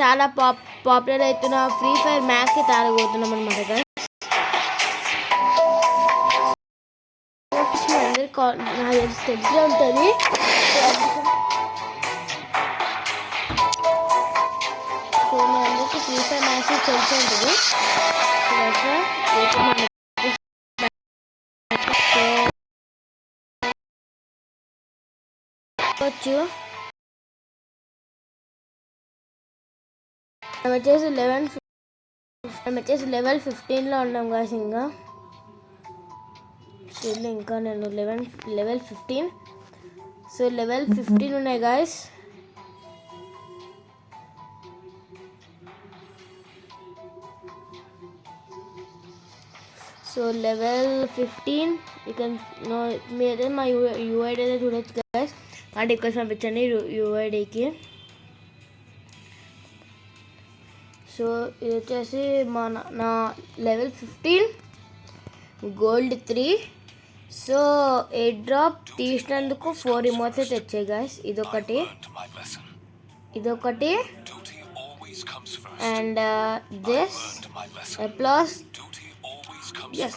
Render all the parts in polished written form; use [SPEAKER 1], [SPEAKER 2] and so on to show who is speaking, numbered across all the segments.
[SPEAKER 1] చాలా పాపులర్ అవుతున్న free fire మ్యాక్కి తాగబోతున్నాం అనమాట గైస్. నాకు తెలిసే ఉంటుంది. సో మీ అందరికీ ఫ్రీ ఫైర్ మ్యాక్స్ తెలిసే ఉంటుంది. వచ్చు మేము వచ్చేసి లెవెల్ 15లో ఉన్నాం గాయస్. ఇంకా నేను లెవెల్ 15. సో లెవెల్ 15 ఉన్నాయి గాయస్. సో లెవెల్ 15 మీరైతే మా యూఐడి అయితే చూడొచ్చు గాయస్. అంటే ఇక్కడ పంపించండి యూఐడికి. సో ఇది వచ్చేసి నా level 15 gold 3. So air drop తీసినందుకు 4 రిమోట్స్ అయితే వచ్చాయి గాయస్. ఇదొకటి and this plus yes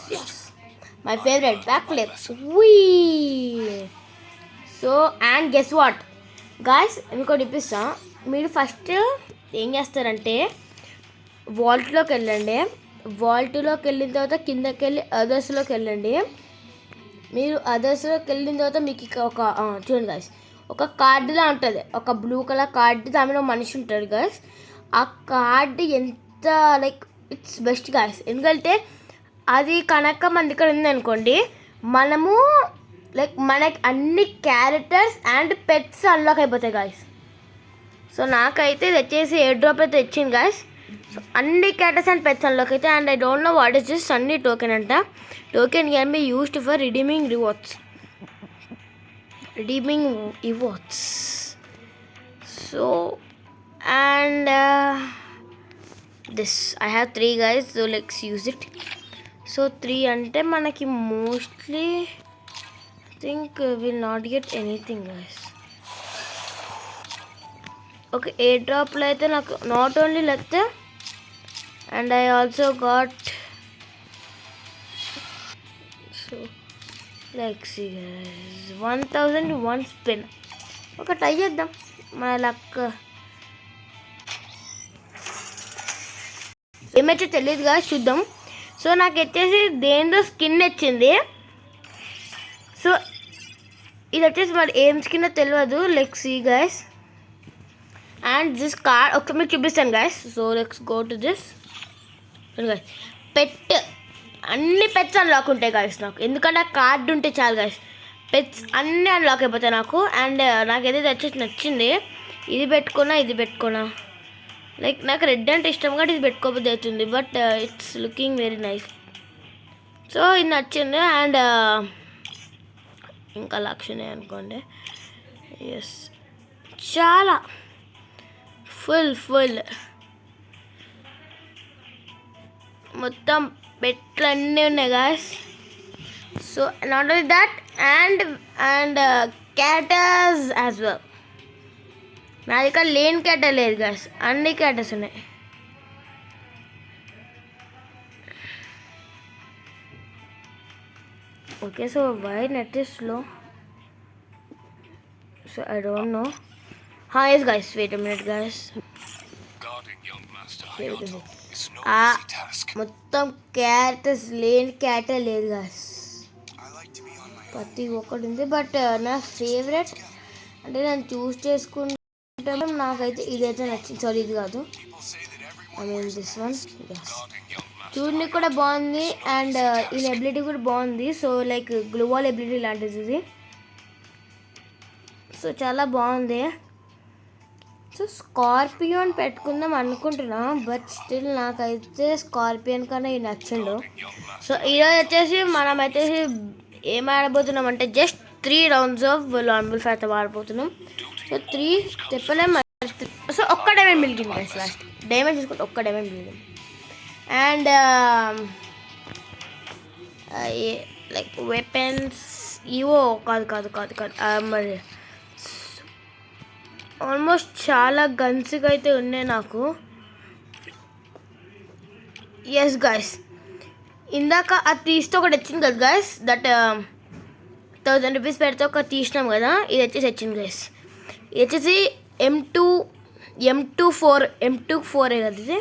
[SPEAKER 1] my favorite backflip wee. So and guess what guys, మీకు చూపిస్తా. మీరు ఫస్ట్ ఏం చేస్తారంటే వాల్ట్లోకి వెళ్ళండి. వాల్ట్లోకి వెళ్ళిన తర్వాత కిందకి వెళ్ళి అదర్స్లోకి వెళ్ళండి. మీరు అదర్స్లోకి వెళ్ళిన తర్వాత మీకు ఒక చూడండి గాయస్, ఒక కార్డులా ఉంటుంది, ఒక బ్లూ కలర్ కార్డు. దానిలో మనిషి ఉంటాడు గాయస్. ఆ కార్డు ఎంత లైక్ ఇట్స్ బెస్ట్ గాయస్. ఎందుకంటే అది కనుక మన దగ్గర ఉందనుకోండి, మనము లైక్ మనకి అన్ని క్యారెక్టర్స్ అండ్ పెట్స్ అన్లాక్ అయిపోతాయి గాయస్. సో నాకైతే ఇది వచ్చేసి ఎయిర్ డ్రాప్ అయితే వచ్చింది గాయస్. సో అన్ని క్యారెక్టర్స్ అండ్ పెట్స్ అన్లాక్ అయితే. And I don't know what is this. అన్ని టోకెన్ అంట. Token can be used for redeeming rewards. So and this I have 3 guys. So let's use it. So 3 అంటే మనకి mostly I think will not get anything guys. Okay, air డ్రాప్లో అయితే నాకు not only లెక్తే and I also got. So let's see guys, 1001 spin. ఒక try చేద్దాం మన luck. ఏమైతే తెలియదు కదా, చూద్దాం. సో నాకు వచ్చేసి దేంతో స్కిన్ వచ్చింది. సో ఇది వచ్చేసి మరి ఏం స్కిన్ తెలియదు. Let's see guys. And this card ఒకసారి మీకు చూపిస్తాను guys. So let's go to this pet. అన్ని పెట్స్ అన్లాక్ ఉంటాయి గైస్ నాకు, ఎందుకంటే ఆ కార్డు ఉంటే చాలు గైస్. పెట్స్ అన్నీ అన్లాక్ అయిపోతాయి నాకు. అండ్ నాకు ఏదైతే వచ్చేసి నచ్చింది, ఇది పెట్టుకున్నా లైక్ నాకు రెడ్ అంటే ఇష్టం కాబట్టి ఇది పెట్టుకోబోద్ది అవుతుంది. But it's looking very nice. So ఇది నచ్చింది. అండ్ ఇంకా లక్షణే అనుకోండి. ఎస్, చాలా ఫుల్ మొత్తం పెట్లన్నీ ఉన్నాయి guys. So not only that and characters as well. నా దగ్గర లేని క్యాటర్ లేదు గాయస్, అన్ని క్యాటర్స్ ఉన్నాయి. Okay, so why net is slow. So I don't know. yes guys, wait a minute guys. మొత్తం క్యారెక్టర్స్ లేని క్యారెక్టర్ లేదు గాయస్, ప్రతి ఒక్కటి ఉంది. బట్ నా ఫేవరెట్ అంటే నేను చూస్ చేసుకుంటే నాకైతే ఇదైతే నచ్చింది. సారీ, ఇది కాదు, ఐ మీన్ దిస్ వన్. చూడడానికి కూడా బాగుంది అండ్ ఈ ఎబిలిటీ కూడా బాగుంది. సో లైక్ గ్లోబల్ ఎబిలిటీ లాంటిది ఇది. సో చాలా బాగుంది. సో స్కార్పియోన్ పెట్టుకుందాం అనుకుంటున్నా, బట్ స్టిల్ నాకైతే స్కార్పియోన్ కన్నా ఇది నచ్చిండు. సో ఈరోజు వచ్చేసి మనం వచ్చేసి ఏం ఆడబోతున్నాం అంటే జస్ట్ 3 rounds ఆఫ్ లాంబుల్ ఫ్యాట్ ఆడబోతున్నాం. సో 3 చెప్పలేం. సో ఒక్క డైమండ్ మిలిగింది గైస్. లాస్ట్ డైమండ్ చూసుకుంటే ఒక్క డైమండ్ మిలిగింది. అండ్ లైక్ వెపన్స్ ఇవో కాదు మరి ఆల్మోస్ట్ చాలా గన్స్గా అయితే ఉన్నాయి నాకు. ఎస్ గైస్, ఇందాక అది తీస్తే ఒకటి వచ్చింది కదా గైస్, దట్ 1000 రూపీస్ పెడితే ఒక తీసినాం కదా, ఇది వచ్చేసి వచ్చింది గైస్. ఇది వచ్చేసి M24 కదా ఇది.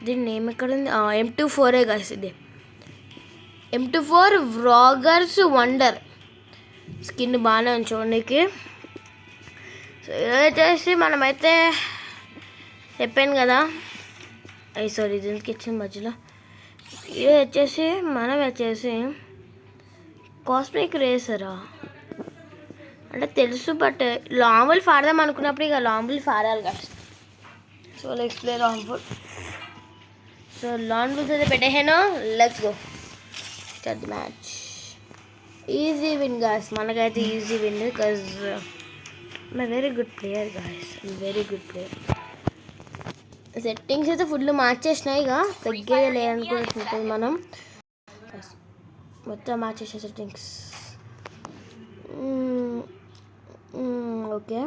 [SPEAKER 1] దీని నేమ్ ఎక్కడ ఉంది? M24 guys. ఇది M24 వ్రాగర్స్ వండర్. స్కిన్ బాగానే ఉంది చూడడానికి. సో ఇది వచ్చేసి మనమైతే చెప్పాను కదా, సారీ దీనికి ఇచ్చిన మధ్యలో. ఇది వచ్చేసి మనం వచ్చేసి కాస్మిక్ రేసరా అంటే తెలుసు, బట్ లాంబుల్ ఫాడదాం అనుకున్నప్పుడు ఇక లాంబుల్ ఫాడాలి కదా. సో లెట్స్ ప్లే లాంబుల్. సో లాంబుల్స్ అయితే పెట్టేసాను, let's go start the match. Easy win guys, మనకైతే easy win because I'm very good player guys, very good player. Settings అయితే ఫుల్ మార్చేసినాయి, ఇక తగ్గేది లేదనుకుంటుంది మనం. మొత్తం మార్చేసే సెట్టింగ్స్. ఓకే,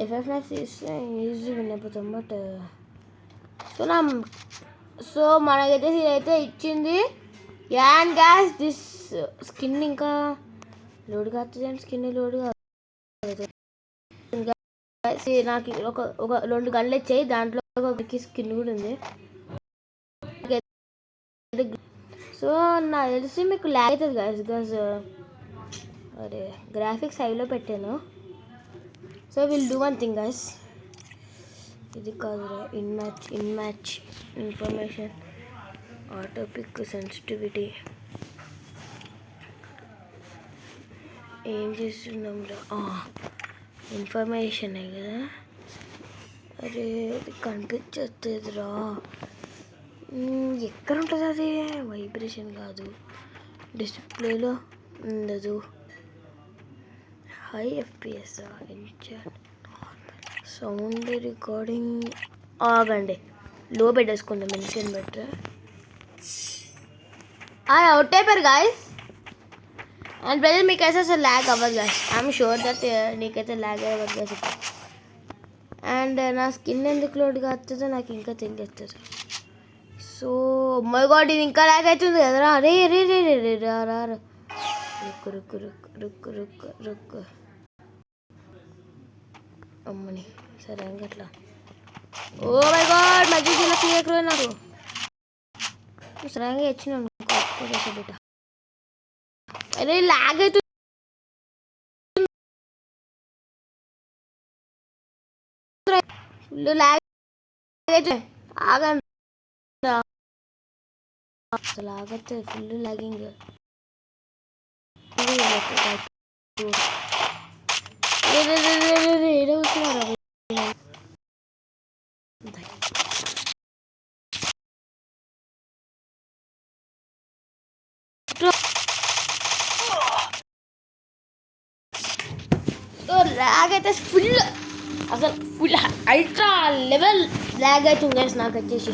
[SPEAKER 1] FF9 తీస్తే ఈజీ విన్ అయిపోతాం. బట్ సో మనకైతే ఇదైతే ఇచ్చింది. అండ్ గ్యాస్ దిస్ స్కిన్ ఇంకా లోడ్ కాస్తుంది అండ్ స్కిన్ లోడ్ కాదు. నాకు ఒక 2 గన్లు వచ్చాయి, దాంట్లో ఒక స్కిన్ కూడా ఉంది. సో నాకు తెలిసి మీకు ల్యాగ్ అవుతుంది గాయస్, బికాజ్ అరే గ్రాఫిక్స్ హైలో పెట్టాను. So will do one thing guys, ఇది కాదురా, in match information auto pick sensitivity ఏం చేస్తున్నాం రా, ఇన్ఫర్మేషన్ కదా. అరే అది కనిపించట్లేదురా, ఎక్కడ ఉంటుంది అది? వైబ్రేషన్ కాదు, డిస్ప్లేలో ఉండదు. హై FPS, సౌండ్ రికార్డింగ్ ఆగండి, లో పెట్టేసుకుందాం, మెన్షన్ బెటర్. అవుట్ అయిపోయారు గాయస్. అండ్ బ్రదర్ మీకైతే అసలు ల్యాగ్ అవ్వదు గాయస్, ఐఎమ్ షూర్ దట్ నీకైతే ల్యాగ్ అవ్వదు గాయస్. అండ్ నా స్కిన్ ఎందుకు లోడ్ కాస్తుందో నాకు ఇంకా తెలియస్తుంది. సో మై గాడ్, ఇది ఇంకా ల్యాగ్ అవుతుంది కదరా. అరే రే రే రే రే రా రా రుక్కు రుక్కు రుక్కు రుక్కు రుక్కు రుక్కు అమ్మని. సరే ఇంకట్లా. ఓ మై గాడ్, మధ్య ఇలా తీయకరు నాకు. సరేగా ఇచ్చినాను బిడ్డ. అరే ల్యాగ్ అవుతుంది, ఫుల్ ల్యాగ్ అవుతుంది. ఆగండి, అసలు ఆగತ್ತೆ, ఫుల్ ల్యాగింగ్. ల్యాగ్ అయితే ఫుల్, అసలు ఫుల్ అల్ట్రా లెవెల్ ల్యాగ్ అవుతుంది గాయస్. నాకు వచ్చేసి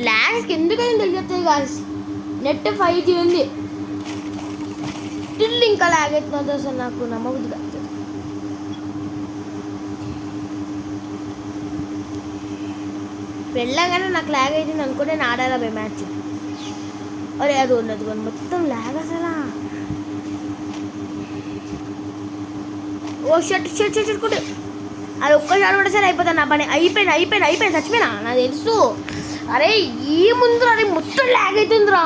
[SPEAKER 1] ల్యాగ్స్కి ఎందుకని తెలియదు గాయస్. నెట్ 5G ఉంది, స్టిల్ ఇంకా ల్యాగ్ అవుతుంది. అసలు నాకు నమ్మబుద్ధి కాదు. వెళ్ళగానే నాకు ల్యాగ్ అవుతుంది అనుకుంటే నేను ఆడాలా పోయి మ్యాచ్. అరే అది ఉన్నది మొత్తం ల్యాగ్ అసలు. ఓ షట్ షట్ షట్ కూడా అది ఒక్కసారి కూడా సరే అయిపోతాను. నా పని అయిపోయింది చచ్చిపోయినా నాకు తెలుసు. అరే ఈ ముందు అరే మొత్తం ల్యాగ్ అవుతుందిరా,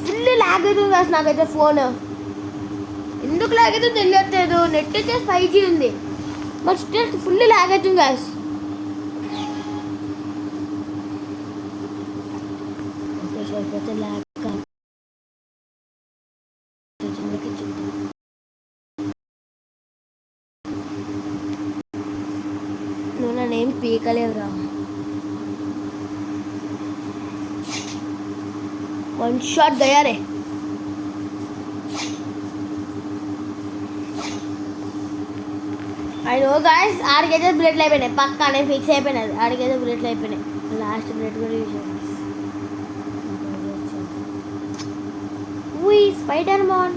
[SPEAKER 1] ఫుల్ ల్యాగ్ అవుతుంది కాదు నాకైతే. ఫోన్ ఎందుకు ల్యాగ్ అవుతుందో తెలియట్లేదు. నెట్ అయితే 5G ఉంది, బట్ స్టిల్ ఫుల్ ల్యాగ్ అవుతుంది గాయస్. అయిపోతే ల్యాగ్ నువ్వు నన్నేం పీకలేవురా. 1 షాట్ గయా రే. ఐ నో గాయస్, ఆడికైతే బుల్లెట్లు అయిపోయినాయి పక్కా, నేను ఫిక్స్ అయిపోయినది. ఆడికైతే బుల్లెట్లు అయిపోయినాయి, లాస్ట్ బుల్లెట్ కూడా యూజ్ చేయాలి. స్పైడర్ మ్యాన్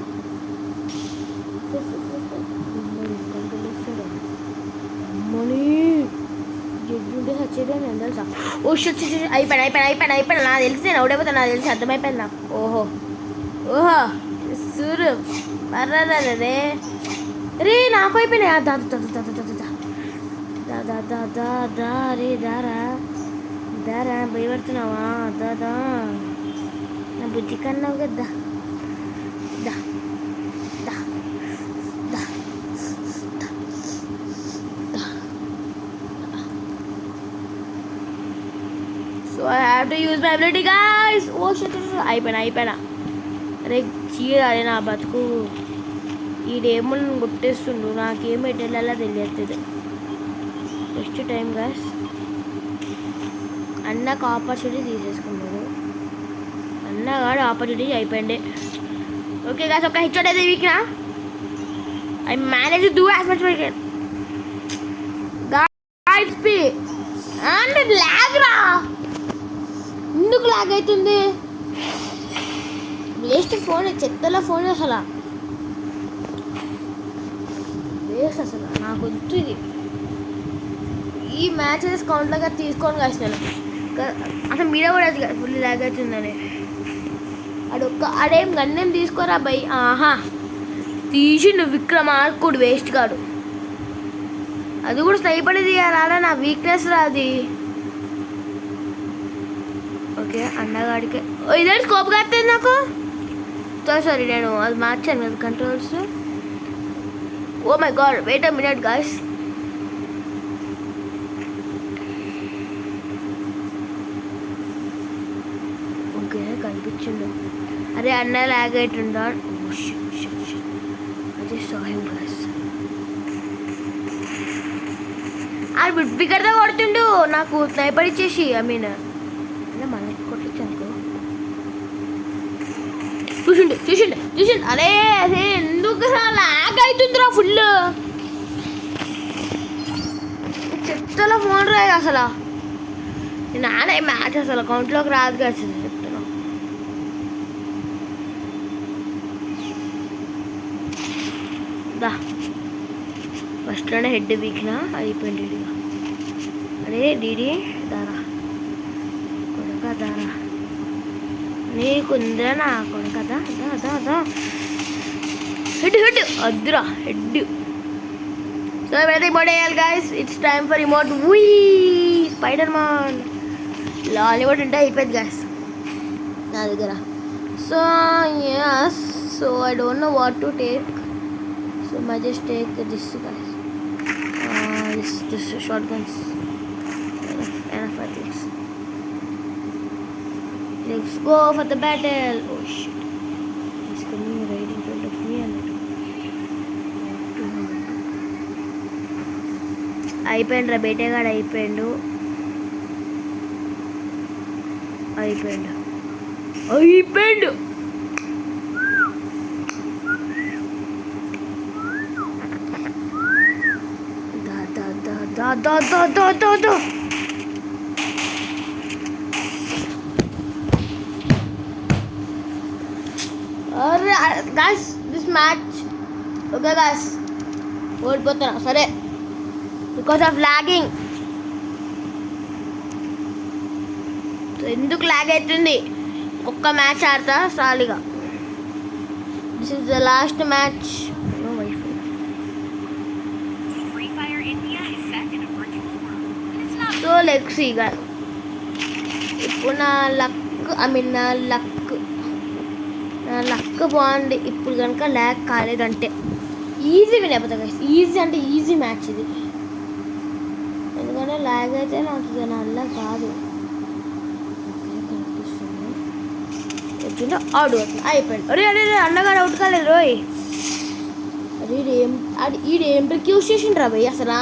[SPEAKER 1] నేను తెలుసా. ఓ షట్ అయిపోయాను నాకు తెలిసి నేను అవుడైపోతా నాకు తెలిసి అర్థమైపోయింది నాకు. ఓహో సూరు అర్రే రే నాకు అయిపోయినాయి. దా రే దారా భయపడుతున్నావా? దాదా నా బుద్ధి కన్నావు కదా. దా so I have to use my ability guys. ఓ షట్ అయిపోయినా. అరే చీరాలి నా బతుకు. ఈడేమో నన్ను కొట్టేస్తుండు. నాకేం ఎట్టేలా తెలియట్లేదు. నెక్స్ట్ టైం గైస్ అన్నకు ఆపర్చునిటీ తీసేసుకున్నాడు. అన్నగాడు ఆపర్చునిటీ అయిపోయింది. ఓకే గైస్ ఒక హెడ్ షాట్ అయితే వీక్నా I manage to do as much I can guys. పి అండ్ లాగ్ రా. ఎందుకు లాగ్ అవుతుంది? వేస్ట్ ఫోన్, చెత్తలో ఫోన్ అసలు వేస్ట్. అసలు నాకు వద్దు ఇది. ఈ మ్యాచెస్ కౌంట్లోగా తీసుకొని కాసినాను. అసలు మీడియా కూడా అది ఫుల్ లాగ్ అవుతుందని. అడేం గన్నేం తీసుకోరా బై. ఆహా తీసిండు విక్రమార్కుడు వేస్ట్ కాడు. అది కూడా స్నైపర్ తీయాలా? నా వీక్నెస్ రా అది. ఓకే అన్నగాడికి ఇదే స్కోప్ కాస్తుంది నాకు. సారీ నేను అది మార్చాను కదా controls. Oh my god wait a minute guys. Okay కనిపించిండు. అరే అన్న లాగ్ అవుతుందా? అదే సాయం గైస్. అది బిడ్బిగర్గా కొడుతుండు నాకు స్నైపర్ ఇచ్చేసి. ఐ మీన్ మనకి కొట్టించనుకో. చూసిండు. అరే అదే ఎందుకు లాగ్ అవుతుందిరా ఫుల్. చెప్తాలో ఫోన్ రాదు అసలు. నేను ఆడే మ్యాచ్ అసలు కౌంట్లోకి రాదు కదా చెప్తున్నా. దా ఫస్ట్లోనే హెడ్ వీక్నా అయిపోయింది. డీడీగా అరే డీడీ దారా కొడుక దారా నీకుందిరా నా కొడుక. దా హెడ్ అద్దురా head. So everything what else guys, it's time for remote. Spider-Man లాలీవుడ్ అంటే అయిపోయింది guys నా దగ్గర. So yes, so I don't know what to take, so I just take this guys. This shotguns enough I think. Let's go for the battle. Oh shit, he's coming right in front of me and అయిపోయిండు రా బేటగాడు. అయిపోయిండు దా. guys this match okay guys ఓడిపోతున్నా సరే because of lagging. ఎందుకు lag అవుతుంది? ఒక్క match ఆడతా సాలిగా. This is the last match. So let's see guys. ఇప్పుడు నా లక్ బాగుంది. ఇప్పుడు కనుక ల్యాగ్ కాలేదంటే ఈజీ విన్ అయిపోతా గైస్. ఈజీ అంటే ఈజీ మ్యాచ్ ఇది. ఎందుకంటే ల్యాగ్ అయితే నాకు ఇక నా వల్ల కాదు. కనిపిస్తుంది వచ్చిందో అవుట్ అవుతుంది. అయిపోయింది. అరే అన్నగాడు అవుట్ కాలేదు రోయ్. అరే ఈడేం ట్రిక్ యూస్ చేసిండు రా భయ్ అసలు.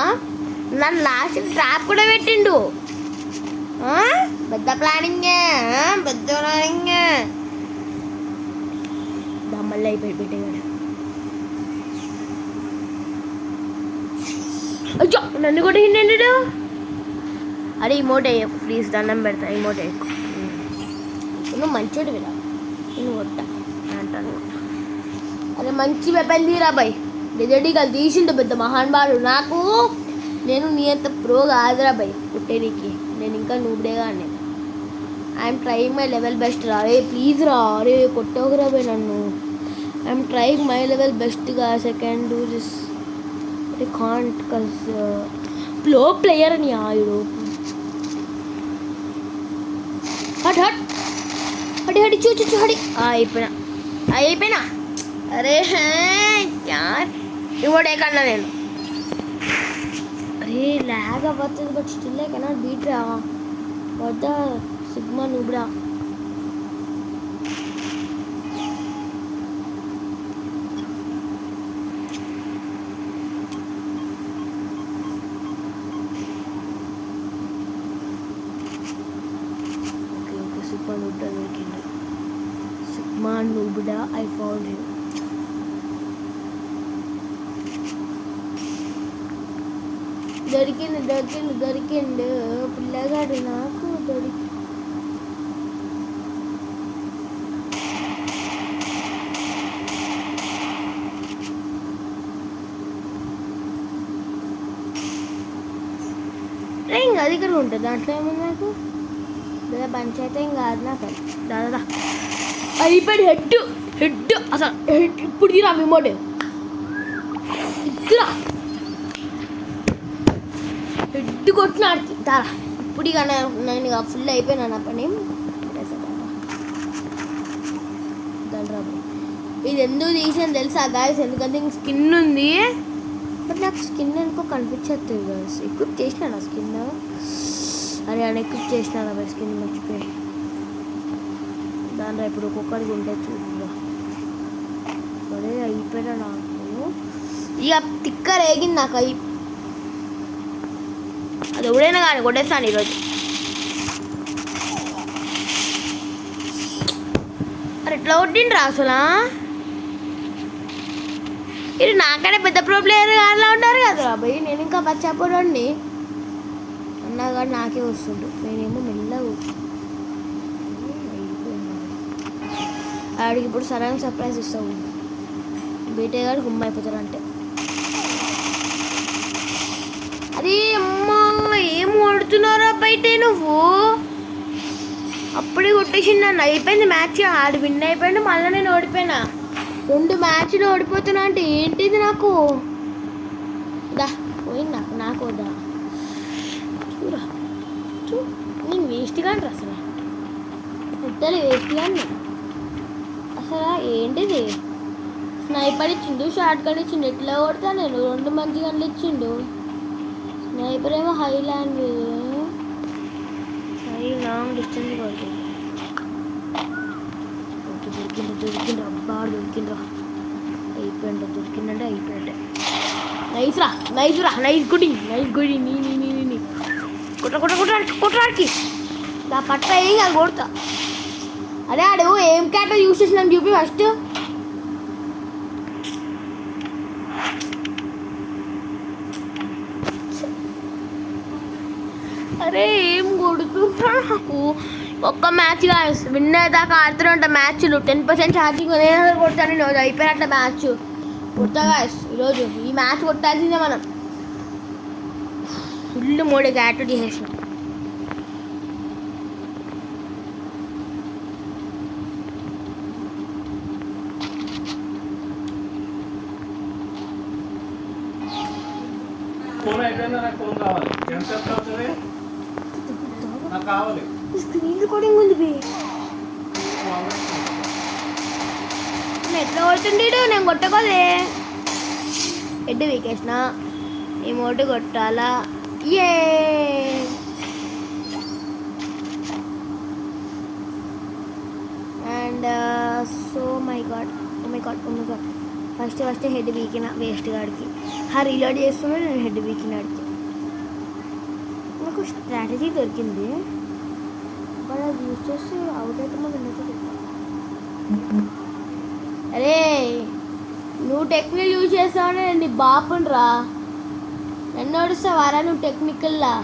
[SPEAKER 1] నన్ను లాస్ట్ ట్రాప్ కూడా పెట్టిండు. పెద్ద ప్లానింగ్ మళ్ళీ అయిపోయి పెట్టేవాడు. అయ్యో నన్ను కూడా హిండు. అరే ఇమోట్ అయ్యకు ప్లీజ్ దండం పెడతా. ఇమోట్ అయ్యకు నువ్వు మంచోడు విరా. నేను కొట్ట అంటాను. అరే మంచి వెపన్ తీరా బాయ్. డెజర్టీగా తీసిండు పెద్ద మహానుభావుడు. నేను నీ అంత ప్రో కాదురా బాయ్ కుట్టేనికి. నేను ఇంకా నూబడే కానీ I'm trying my level best రా. రే ప్లీజ్ రా, రే కొట్టోకురా పోయి నన్ను. I'm trying my level best guys. I can do this. I can't cause pro player అని ఆయుడు. హట్ హట్ హడి హడి చూ చూ హడి. అయిపోయినా. అరే యార్ ఇవ్వడే కన్నా నేను. అరే లాగ్ అవ్వతుంది but still I cannot beat రా. వాట్ ద సిగ్మా నూబ్రా. Sigma Nubda దొరికింది. Sigma Nubda, I found him. దొరికిండు పిల్లగాడు నాకు దొరికి. ఇంకా అది ఇక్కడ ఉంటుంది. దాంట్లో ఏముంది నాకు లేదా పంచాయతీ ఏం కాదు నాకు. దాదా అయిపోయి హెడ్ అసలు ఇప్పుడు తీరా రిమోట్ ఇద్దరా హెడ్ కొట్టిన ఆడికి దారా. ఇప్పుడు ఇక నేను ఇక ఫుల్ అయిపోయినా నా పని. ఇది ఎందుకు తీసాను తెలుసా గాయస్? ఎందుకంటే ఇంక స్కిన్ ఉంది బట్ నాకు స్కిన్ ఎందుకో కనిపించట్లేదు గాయస్. ఎక్విప్ చేసిన నా స్కిన్. అరే అని ఎక్విప్ చేసిన నా స్కిన్ మర్చిపోయి. దాంట్లో ఇప్పుడు ఒక్కొక్కరికి ఉంటుంది చూద్దా. అరే అయిపోయినా నాకు ఇక తిక్క రేగింది నాకు. అది ఎవడైనా కానీ కొట్టేస్తాను ఈరోజు. అరే ఎట్లా కొట్టిండ్రా అసలు? ఇది నాకనే పెద్ద ప్రో ప్లేయర్ అలా ఉంటారు కదా భయ్. నేను ఇంకా పచ్చాపోడండి అన్నా కానీ నాకే వస్తుండు. నేనేమో మెల్లగా ఆడికి ఇప్పుడు సరైన సర్ప్రైజ్ ఇస్తావు. బీటే గారు గుమ్మ అయిపోతారు అంటే. అది అమ్మా ఏం ఓడుతున్నారా బయట నువ్వు? అప్పుడే కొట్టేసిండు నన్ను. అయిపోయింది మ్యాచ్. ఆడు విన్ అయిపోయాడు, మళ్ళీ నేను ఓడిపోయినా. 2 మ్యాచ్లు ఓడిపోతున్నా అంటే ఏంటిది నాకు? దా పోయింది నాకు వద్దా చూరా నేను వేస్ట్ కానీ అసలు ఉత్తలు వేస్ట్ కానీ అసలు. ఏంటిది? స్నైపర్ ఇచ్చిండు, షార్ట్ గన్ ఇచ్చిండు. ఎట్లా కొడతా నేను? 2 మంచి గన్లు ఇచ్చిండు. స్నైపర్ ఏమో హై లాంగ్ డిస్టెన్స్ కొడుతుంది. దొరికిండ్రా అబ్బా దొరికిండ్రా. అయిపోయింది దొరికిందంటే అయిపోయింది. నైస్ గుడి నీ కొట్టడానికి నా పట్ట ఏం అది కొడతా. అదే ఆడు ఏం క్యారెక్టర్ యూజ్ చేసినాను చూపి ఫస్ట్. అరే ఏం కొడుతున్నా నాకు? ఒక్క మ్యాచ్ విన్ అయ్యేదాకా ఆడుతూనే ఉంటా మ్యాచ్లు. 10% ఛార్జింగ్ కొడతాను ఈరోజు. అయిపోయినట్ల మ్యాచ్ కొడతా గాయస్. ఈరోజు ఈ మ్యాచ్ కొట్టాల్సిందే మనం. ఫుల్ మోడీ యాక్టివిటీ చేసిన. స్క్రీన్ రికార్డింగ్ ఉంది బి. ఎట్లా కొడుతుండీడు? నేను కొట్టకోలే. హెడ్ వీకేసిన ఏమోటి కొట్టాలా. ఏ and so my god first head వీకిన వేస్ట్ గాడికి. రీలోడ్ చేస్తున్నా నేను హెడ్ వీకినాడికి. నాకు స్ట్రాటజీ దొరికింది బట్ అది యూజ్ చేస్తే అవుట్ అవుతుందో విన్నట్టు. అరే నువ్వు టెక్నికల్ యూజ్ చేస్తావని నేను నీ బాపుని రా. నన్ను ఓడిస్తావారా నువ్వు టెక్నికల్లా?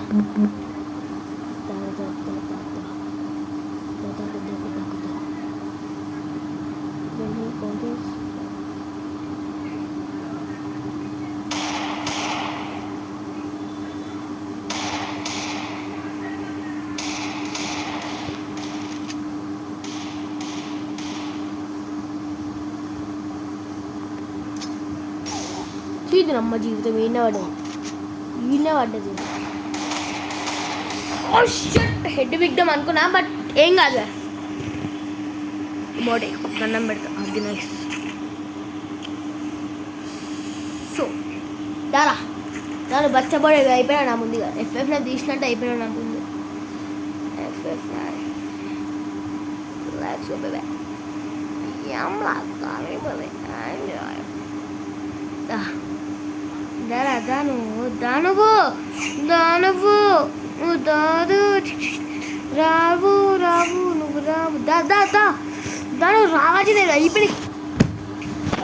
[SPEAKER 1] ఇది నమ్మ జీవితం ఈయన పడ్డది. హెడ్ బిగ్దాం అనుకున్నా, బట్ ఏం కాదు. బాడీ దండం పెడతా. అది నైస్. సో దారా దాని బచ్చబడి అయిపోయినా నా ముందుగా. FF9 తీసినట్టు అయిపోయినా నా ముందు. FF9 let's go baby. Yamla kami baby. దారా దానువు దానువు రావు నువ్వు రావు దాను రావాల్సిందే అయిపోయి.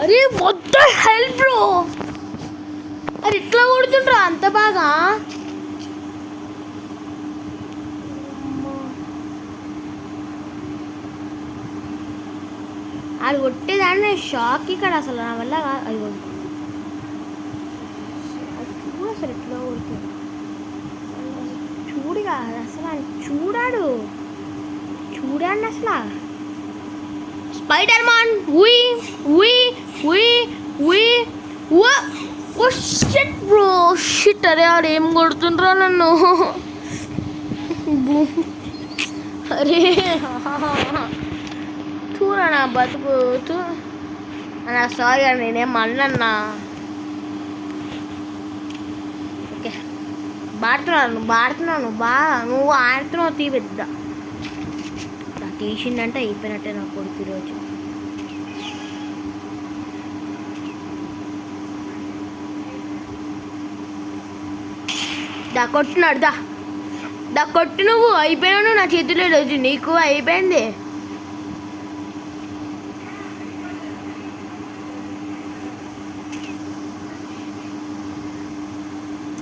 [SPEAKER 1] అరే వద్ద హెల్ప్ బ్రో. అది ఎట్లా కొడుతుండ్రా అంత బాగా? అది కొట్టేదాన్ని షాక్ ఇక్కడ అసలు నా వల్ల. అది అసలు ఎట్లా కొడుతుంది చూడిగా అసలు. చూడండి అసలు. Spider Man oh shit bro shit. అరే ఆడు ఏం కొడుతుండ్రా నన్ను. అరే చూరా నా బతుకు అన్నా. సారీ అని నేనేం అన్నా. ఓకే బాడుతున్నాను నువ్వు ఆడుతున్నావు. పెద్ద తీసిందంటే అయిపోయినట్టే నా కొడుకు ఈరోజు. కొట్టున్నాడు కొట్టు. నువ్వు అయిపోయినావు నా చేతిలో రోజు. నీకు అయిపోయింది.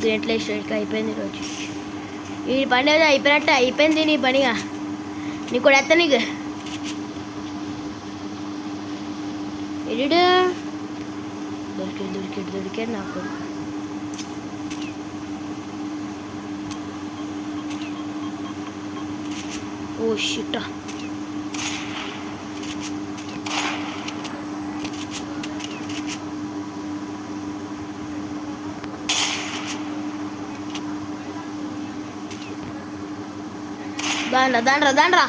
[SPEAKER 1] దీంట్లో స్ట్రైట్గా అయిపోయింది రోజు. ఈ పని ఏదో అయిపోయినట్టే అయిపోయింది నీ పనిగా. నీకు కూడా ఎత్త నీకు ఎడిడు దొరికాడు నా కొడుకు. Oh shit. దాండ్రా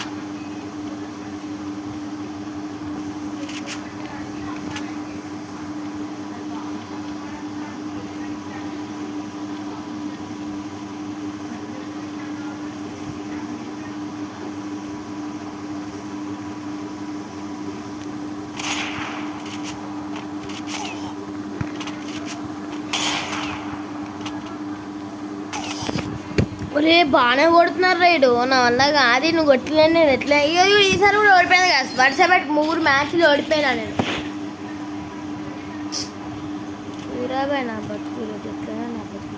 [SPEAKER 1] ఒరే బాగానే కొడుతున్నారు రైడు. నా వల్ల కాదు. నువ్వు కొట్టలేను. నేను ఎట్లా ఈసారి కూడా ఓడిపోయాను కదా. వరుస పెట్టి 3 మ్యాచ్లు ఓడిపోయినా నేను. పూరాగా నా బతుకు ఎట్లా నా బతుకు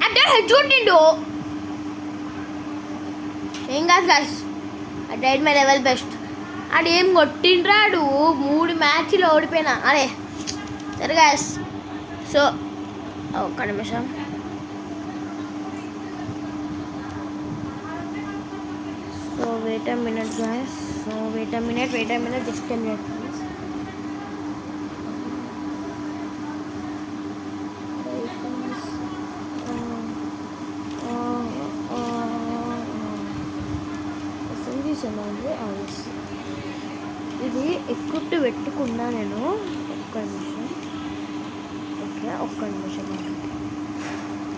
[SPEAKER 1] అంటే హెచ్చుకుంటుండు. ఏం కాదు guys. I tried my level best. ఆడు ఏం కొట్టిండ్రాడు. 3 మ్యాచ్లు ఓడిపోయినా. అరే సరే గాస్. సో ఒక్క నిమిషం. So wait a minute guys. So wait a minute just a minute please. ఇది ఎక్కుట్టు పెట్టుకున్నా నేను. ఒక్క నిమిషం. ఓకే ఒక్క నిమిషం.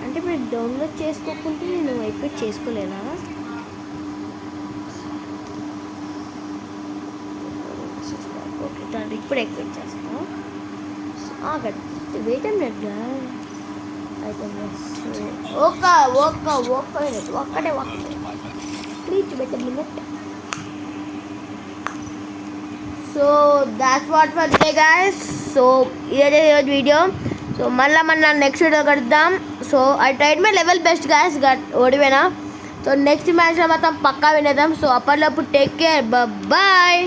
[SPEAKER 1] అంటే మీరు డౌన్లోడ్ చేసుకోకుంటే నేను ఎక్విట్ చేసుకోలేనా? ఓకే దాన్ని ఇప్పుడు ఎక్విట్ చేస్తాను. వెయిట్ మినిట్ అయిపోయింది. ఒక్కటే please wait minute. So that's what for today guys. So ఇదే వీడియో. సో మళ్ళీ నెక్స్ట్ వీడియో కలుద్దాం. So I tried my level best guys. ఓడిపోయినా. సో నెక్స్ట్ మ్యాచ్లో మాత్రం పక్కా వినేద్దాం. సో అప్పటిలోపు టేక్ కేర్. బాయ్.